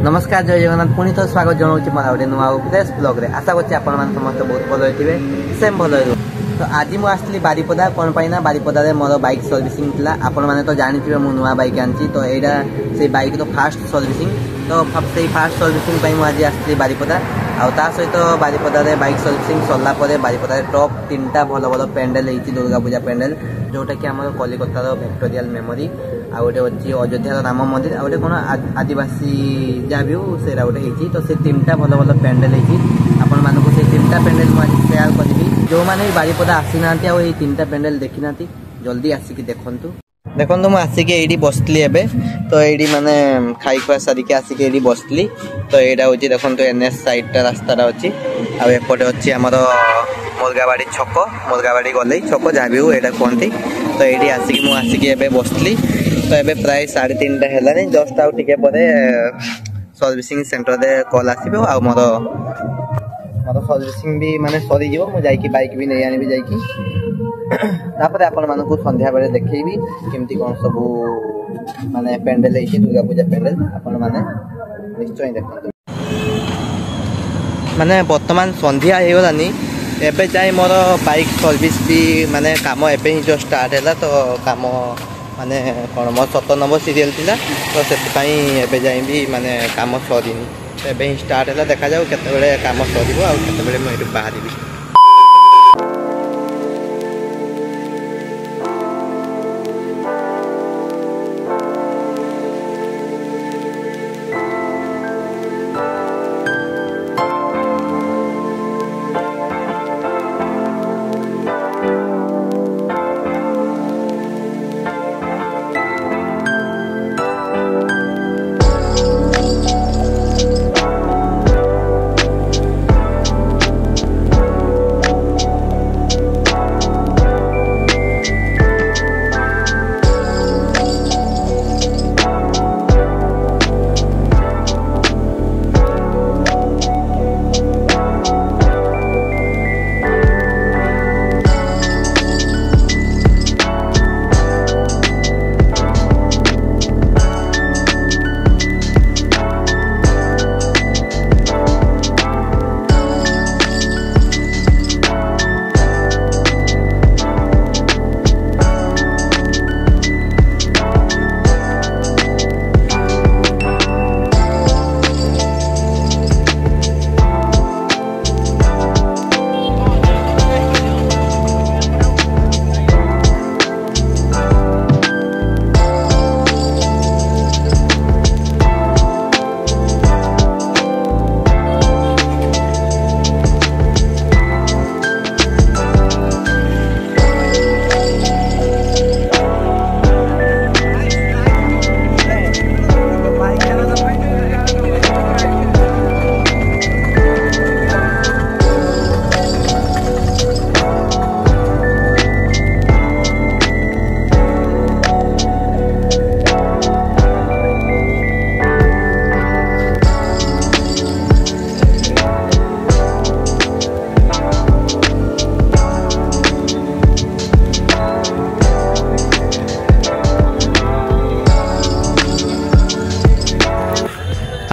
नमस्कार जय जगन्नाथ पुणी तो स्वागत जनाऊँ मोर गोटे नुआ फ्रेश ब्लॉग रे आशा करछि आपण मान समस्त बहुत भल होइथिबे सेम भल हो। तो आज मु आसली बारीपदा कोन पाइना बारीपदा रे मोर बाइक सर्विसिंग थिला आपण माने तो जानिथिबे मु नुआ बाइक आनछि तो एडा से बाइक तो फास्ट सर्विसिंग तो से फास्ट सर्विसिंग पई मु आज आसली बारीपदा आ ता सहित बारीपदा रे बाइक सर्विसिंग सरला परे बारीपदा रे टॉप 3टा भल भल पेंडल हेछि दुर्गा पूजा पेंडल जोटा कि हमर कलिकता रो विक्टोरियल मेमोरी आ गोटे अच्छी अयोध्या राम मंदिर आ गोटे कौन आदिवासी जहाँ भी हो से गोटे होती तो से 3टा भल भल पेंडल होती आपण मानक से 3टा पेंडल मुझे सेयार करी जो मैंने बारीपदा आसी ना 3टा पेंडल देखी ना जल्दी आसिक देखु देखो मुझे आसिक ये बसली एबे तो ये माने खाई खुआ सारिक आसिक ये बसली तो यहाँ हूँ देखो NS साइड रास्ता अच्छी आपटे अच्छी आमर मुर्गाबाड़ी छक मुर्गाबाड़ी गले छक जहाँ भी हो यहाँ कहती तो ये आसिक मुझे बसली तो ये प्राय 3:30 है जस्ट आउ टिके परे सर्विसिंग सेंटर रे कॉल आसीबो आ मोर सर्विसिंग भी माने सरी जीवो मु जाई की बाइक भी नै आनी जाई की तापर आपण मानकु संध्या बेले देखैबी केमती कोन सब माने पेंडल है दुर्गा पूजा पेंडल आपण माने निश्चय देखंतु माने वर्तमान संध्या हे गलानी एबे जाई मोर बाइक सर्विस भी माने काम एबे ही जो स्टार्ट हैला तो काम माने कौन मोर 7 नंबर सीरियल थिला तो से जाई भी माने काम सरीनी एबे ही स्टार्ट है देखा जाऊ केते काम सरीबो आ केते बेले मैं बाहर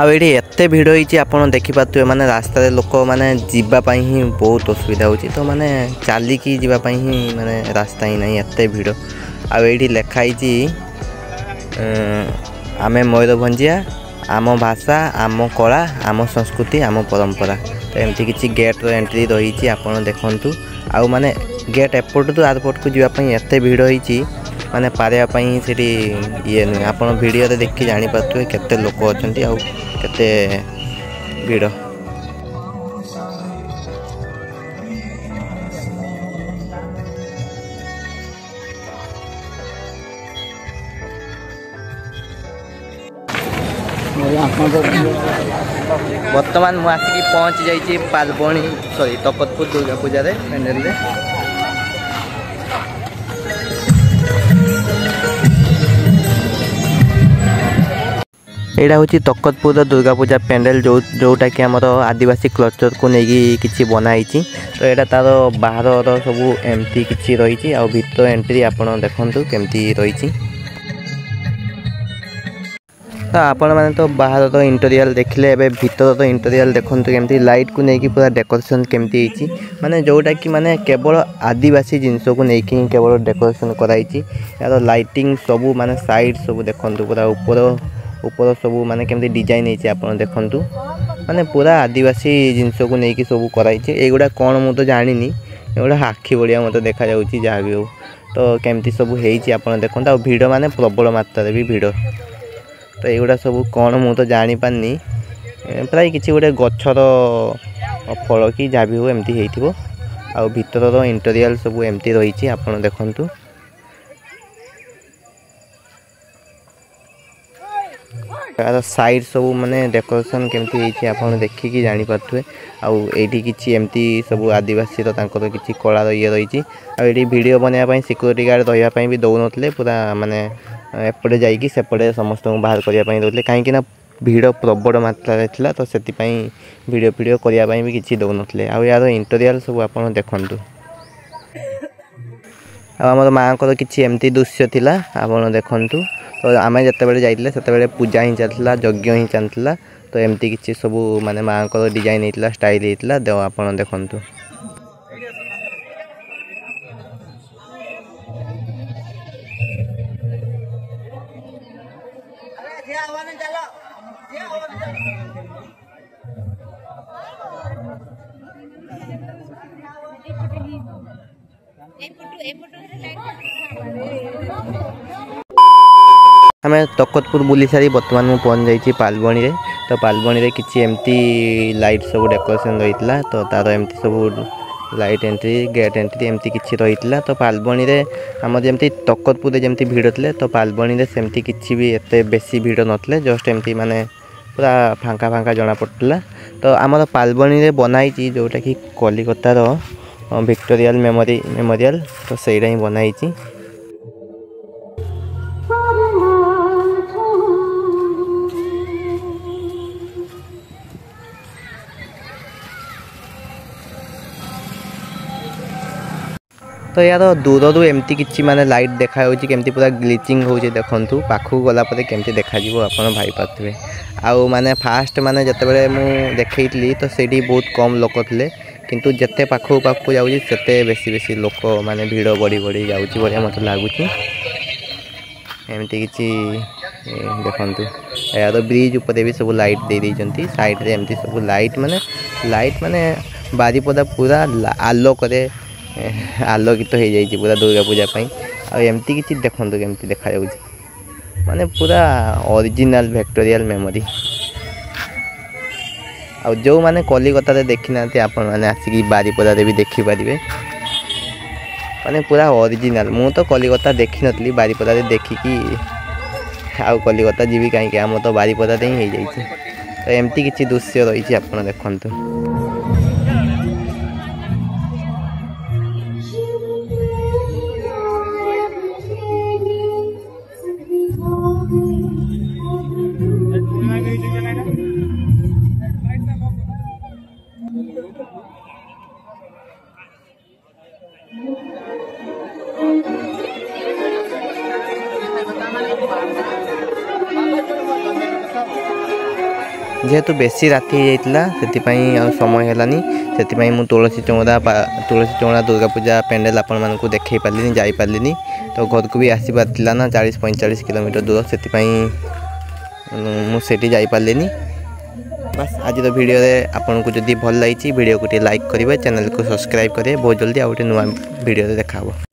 आड़े एत भिड़ होती आपड़ देखिपे माने रास्ता लोक मैंने जीवाई ही बहुत असुविधा हो तो मैंने चलिकी जीवाई ही माने रास्ता ही नहीं एत भिड़ आड़ी लिखाई आमे मयूरभंजिया आम भाषा आम कला आम संस्कृति आम परंपरा तो एमती किसी गेट एंट्री रही आपड़ देखु आउ माने गेट एपट टू आरपट को जीवाई एत भिड़ होती माने पारियापाई से ये नुहे आप वीडियो देखी जानीपे केते लोक अच्छा आउ केते भिड़ वर्तमान मुझे आसिक पहुँची जाइए पालबणी सॉरी तपतपुर दुर्गा पूजा रे पेंडल रे यहाँ हूँ तकतपुर दुर्गा पूजा पेंडल जोटा कि आमर आदिवासी क्लचर को लेकिन किसी बनाई तो यहाँ तार बाहर सब एमती किसी रही आ भीतर एंट्री आप देखु केमती रही तो आपण मैंने तो बाहर तो इंटेरियल देखले एबे भीतर तो इंटेरियल देखंतु केमती लाइट को नेकी पूरा डेकोरेशन केमती होईची माने जोटा कि माने केवल आदिवासी जिंस को नेकी केवल डेकोरेशन कराईची यार लाइटिंग सब माने साइड सब देखंतु पूरा ऊपर ऊपर सब माने केमती डिजाइन होईची आपण देखंतु माने पूरा आदिवासी जिंस को नेकी सब कराईची एगुडा कोन मु तो जानिनी एगुडा आखी बढिया मते देखा जाउची जहा भी हो तो केमती सब होईची आपण देखंतु आ भिड माने प्रबल मात्रा रे भी भिड तो एगुड़ा सब कौन मु तो जानी पानी प्राय किसी गोटे गछर फल कि जहाँ भी हो एमती हो आ भीतर इंटेरियल सब एमती रही आपन देखंतु यार साइड सब माने डेकोरेशन केमती होईची आपन देखिकी जानि पाथुए आ एठी किछि एमती सब आदिवासी रो तांको किछि कला रो ये रही आ एठी वीडियो बनाया पई सिक्योरिटी गार्ड रहिया पई भी दउ नथले पूरा माने एपटे जाइकी सेपटे समस्त बाहर करिया पई दउले काहे कि ना भीड़ प्रबल मात्रा रे थिला तो सेति पई वीडियो करिया पई भी किछि दउ नथले आ यार इंटेरियल सब आपन देखंतु आ हमर मां को किछि एमती दृश्य थिला आपन देखंतु तो आमे जते बेले जाइतले सेते बेले पूजा ही चलतला यज्ञ ही चलतला तो एमती किछि सब माने मां को डिजाइन हेतला स्टाइल हेतला देव आपन देखंतु हमें तकतपुर बुली सारी बर्तमान मु पहुंच जाइए पालबणी रे तो पालबणी रे किछि एमती लाइट सब डेकोरेशन रहीतला तो तार एमती सब लाइट एंट्री गेट एंट्री एमती किछि रहीतला तो पालबणी रे हमर जेमती तकतपुर रे जेमती भीड़ थले तो पालबणी रे सेमती किछि भी एते बेसी भीड़ नथले जस्ट एमती माने पूरा फांका फांका जना पड़तला तो आमर पालबणी रे बनाई जोटा कि कलिकता रो विक्टोरियल मेमोरियल तो सेटा ही बनाई तो यार दूर एमती किछि माने लाइट देखा होची केमती पूरा ग्लिचिंग होची देखंतु पाखु गला परे केमती देखा जीवो आपण भाई पाथबे आउ माने फास्ट माने जते बेले मु देखैतली तो सेडी बहुत कम लोक थले किंतु जते पाखु पाखु जाउची सेते बेसी बेसी लोक माने भीड़ बड़ी बड़ी जाउची बढिया मते लागुची एमती किछि देखंतु यार ब्रिज ऊपर भी सब लाइट दे दैचंती साइड रे एमती सब लाइट माने बारीपदा पूरा आलोक रे आलोकित हो जाइए पूरा दुर्गा पूजा आमती किसी देखते केमती देखा माने पूरा ओरिजिनल विक्टोरियल मेमोरी आ जो माने कलिकता रे देखी ना आपण माने आसिक बारीपदा रे भी देखि पारिबे माने पूरा ओरिजिनल मु तो कलिकता देखी नथली बारीपदा रे देखिकी आ कलिकता जीवी कहीं आम तो बारीपदा रे ही हो जाइए तो एमती किसी दृश्य रही आपण देखंतु जेहेतु बेसी राति जाइतला सेतिपई समय हेलानी सेतिपई मु तुलसी चौड़ा दुर्गा पूजा पेंडेल आपण मानकु देखै पालिनी जाई पालिनी तो घर को भी आसी पारतिला ना 40-45 किलोमीटर दूर सेतिपई मु सेठी जाई पालिनी बस आज तो वीडियो रे आपन को जदी भल लागिची वीडियो को लाइक करिवे चैनल को सब्सक्राइब करे बहुत जल्दी आ गोटे नुवा वीडियो रे देखाबो।